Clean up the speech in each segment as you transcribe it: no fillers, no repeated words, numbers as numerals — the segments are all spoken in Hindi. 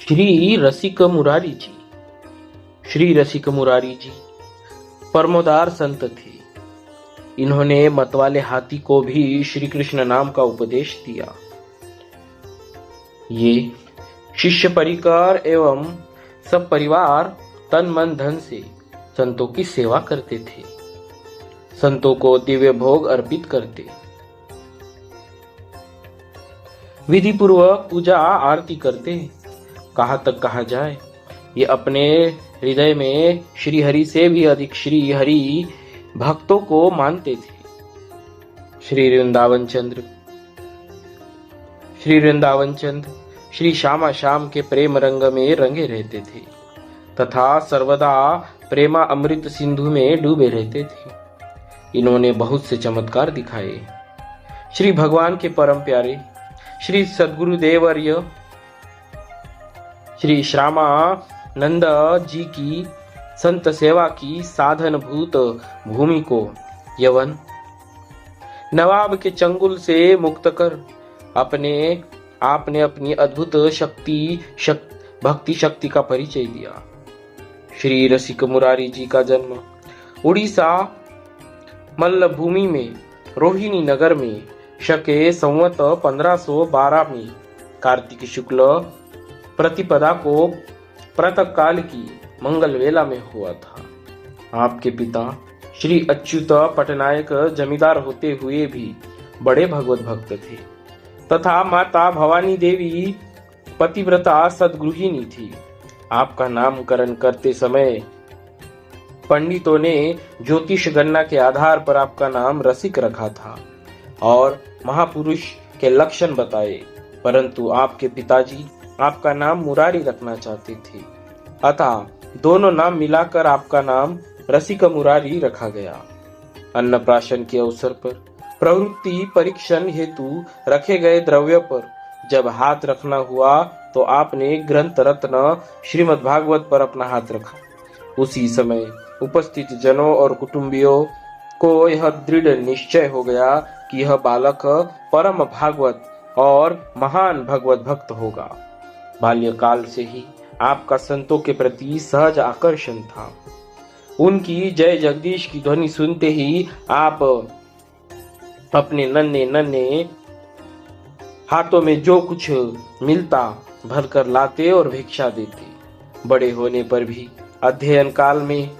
श्री रसिक मुरारी जी। श्री रसिक मुरारी जी परमोदार संत थे। इन्होंने मतवाले हाथी को भी श्री कृष्ण नाम का उपदेश दिया। ये शिष्य परिकर एवं सब परिवार तन मन धन से संतों की सेवा करते थे। संतों को दिव्य भोग अर्पित करते, विधि पूर्वक पूजा आरती करते। कहाँ तक कहा जाए, ये अपने हृदय में श्री हरि से भी अधिक श्री हरि भक्तों को मानते थे। श्री वृंदावन चंद्र श्री श्यामा श्याम के प्रेम रंग में रंगे रहते थे तथा सर्वदा प्रेमा अमृत सिंधु में डूबे रहते थे। इन्होंने बहुत से चमत्कार दिखाए। श्री भगवान के परम प्यारे श्री सद्गुरुदेवर्य श्री श्यामानंद जी की संत सेवा की साधन भूत भूमि को यवन नवाब के चंगुल से मुक्त कर आपने अपनी अद्भुत भक्ति शक्ति का परिचय दिया। श्री रसिक मुरारी जी का जन्म उड़ीसा मल्ल भूमि में रोहिणी नगर में शके संवत 1512 में कार्तिक शुक्ल प्रतिपदा को प्रातः काल की मंगल वेला में हुआ था। आपके पिता श्री अच्युत पटनायक जमींदार होते हुए भी बड़े भगवत भक्त थे तथा माता भवानी देवी पतिव्रता सद्गृहिणी थी। आपका नामकरण करते समय पंडितों ने ज्योतिष गणना के आधार पर आपका नाम रसिक रखा था और महापुरुष के लक्षण बताए, परंतु आपके पिताजी आपका नाम मुरारी रखना चाहते थे। अतः दोनों नाम मिलाकर आपका नाम रसिक मुरारी रखा गया। अन्नप्राशन के अवसर पर प्रवृत्ति परीक्षण हेतु रखे गए द्रव्य पर जब हाथ रखना हुआ तो आपने ग्रंथ रत्न श्रीमद् भागवत पर अपना हाथ रखा। उसी समय उपस्थित जनों और कुटुंबियों को यह दृढ़ निश्चय हो गया कि यह बालक परम भागवत और महान भगवत भक्त होगा। बाल्यकाल से ही आपका संतों के प्रति सहज आकर्षण था। उनकी जय जगदीश की ध्वनि सुनते ही आप अपने नन्हे हाथों में जो कुछ मिलता भरकर लाते और भिक्षा देते। बड़े होने पर भी अध्ययन काल में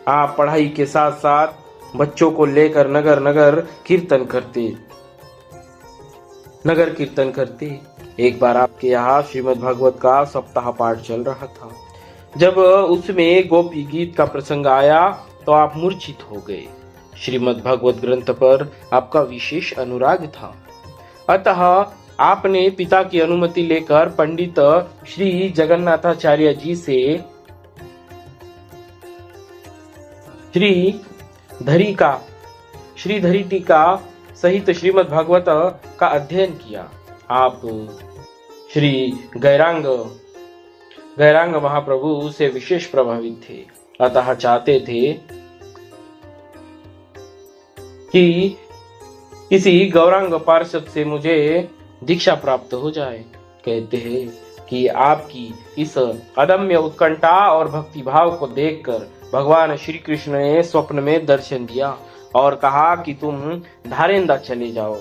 आप पढ़ाई के साथ साथ बच्चों को लेकर नगर कीर्तन करते। एक बार आपके यहाँ श्रीमद् भागवत का सप्ताह पाठ चल रहा था। जब उसमें गोपी गीत का प्रसंग आया तो आप मूर्छित हो गए। श्रीमद् भागवत ग्रंथ पर आपका विशेष अनुराग था, अतः आपने पिता की अनुमति लेकर पंडित श्री जगन्नाथाचार्य जी से श्रीधरी टीका सहित श्रीमद् भागवत का अध्ययन किया। आप श्री गैरांग महाप्रभु से विशेष प्रभावित थे, अतः चाहते थे कि किसी गौरांग पार्षद से मुझे दीक्षा प्राप्त हो जाए। कहते हैं कि आपकी इस अदम्य उत्कंठा और भक्ति भाव को देखकर भगवान श्री कृष्ण ने स्वप्न में दर्शन दिया और कहा कि तुम धारेंदा चले जाओ,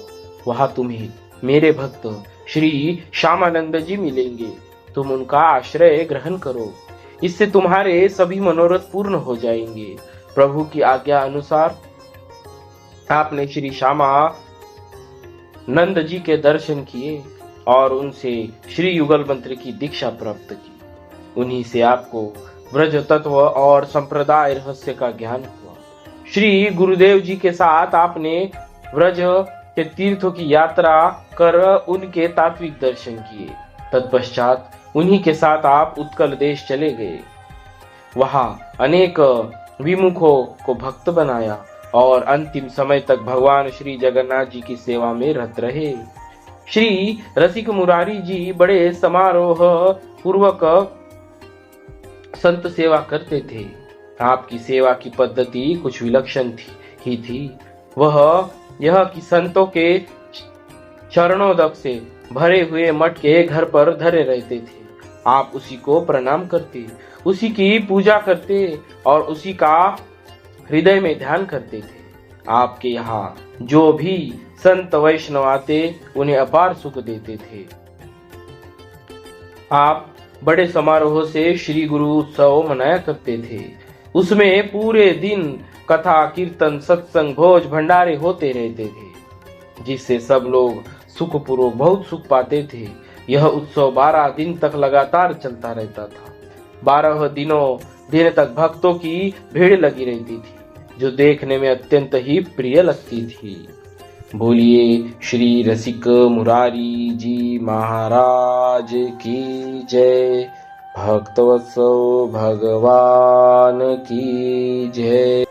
वहां तुम्हें मेरे भक्त श्री श्यामानंद जी मिलेंगे। तुम उनका आश्रय ग्रहण करो, इससे तुम्हारे सभी मनोरथ पूर्ण हो जाएंगे। प्रभु की आज्ञा अनुसार आपने श्री श्यामानंद जी के दर्शन किए और उनसे श्री युगल मंत्र की दीक्षा प्राप्त की। उन्हीं से आपको ब्रज तत्व और संप्रदाय रहस्य का ज्ञान हुआ। श्री गुरुदेव जी के साथ आपने ब्रज के तीर्थों की यात्रा कर उनके तात्विक दर्शन किए। तत्पश्चात उन्हीं के साथ आप उत्कल देश चले गए। वहां अनेक विमुखों को भक्त बनाया और अंतिम समय तक भगवान श्री जगन्नाथ जी की सेवा में रत रहे। श्री रसिक मुरारी जी बड़े समारोह पूर्वक संत सेवा करते थे। आपकी सेवा की पद्धति कुछ विलक्षण थी। वह यह कि संतों के चरणोदक से भरे हुए मटके घर पर धरे रहते थे आप उसी को प्रणाम करते, उसी की पूजा करते और उसी का हृदय में ध्यान करते थे। आपके यहाँ जो भी संत वैष्णव आते उन्हें अपार सुख देते थे। आप बड़े समारोह से श्री गुरु उत्सव मनाया करते थे। उसमें पूरे दिन कथा कीर्तन सत्संग भोज भंडारे होते रहते थे, जिससे सब लोग सुखपूर्वक बहुत सुख पाते थे। यह उत्सव 12 दिन तक लगातार चलता रहता था। 12 दिन तक भक्तों की भीड़ लगी रहती थी, जो देखने में अत्यंत ही प्रिय लगती थी। बोलिए श्री रसिक मुरारी जी महाराज की जय। भक्तवत्सल भगवान की जय।